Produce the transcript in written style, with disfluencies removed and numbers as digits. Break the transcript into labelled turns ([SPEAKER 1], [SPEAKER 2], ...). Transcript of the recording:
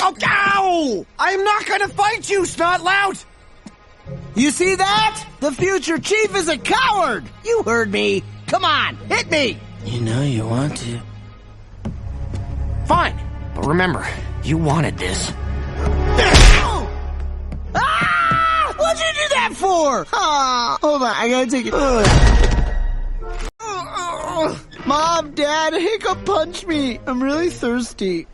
[SPEAKER 1] Oh, ow! I'm not gonna fight you, snotlout!
[SPEAKER 2] You see that? The future chief is a coward! You heard me! Come on, hit me!
[SPEAKER 3] You know you want to.
[SPEAKER 1] Fine, but remember, you wanted this.
[SPEAKER 2] Ah! What'd you do that for? Ah, hold on, I gotta take it. Mom, Dad, Hiccup punched me. I'm really thirsty.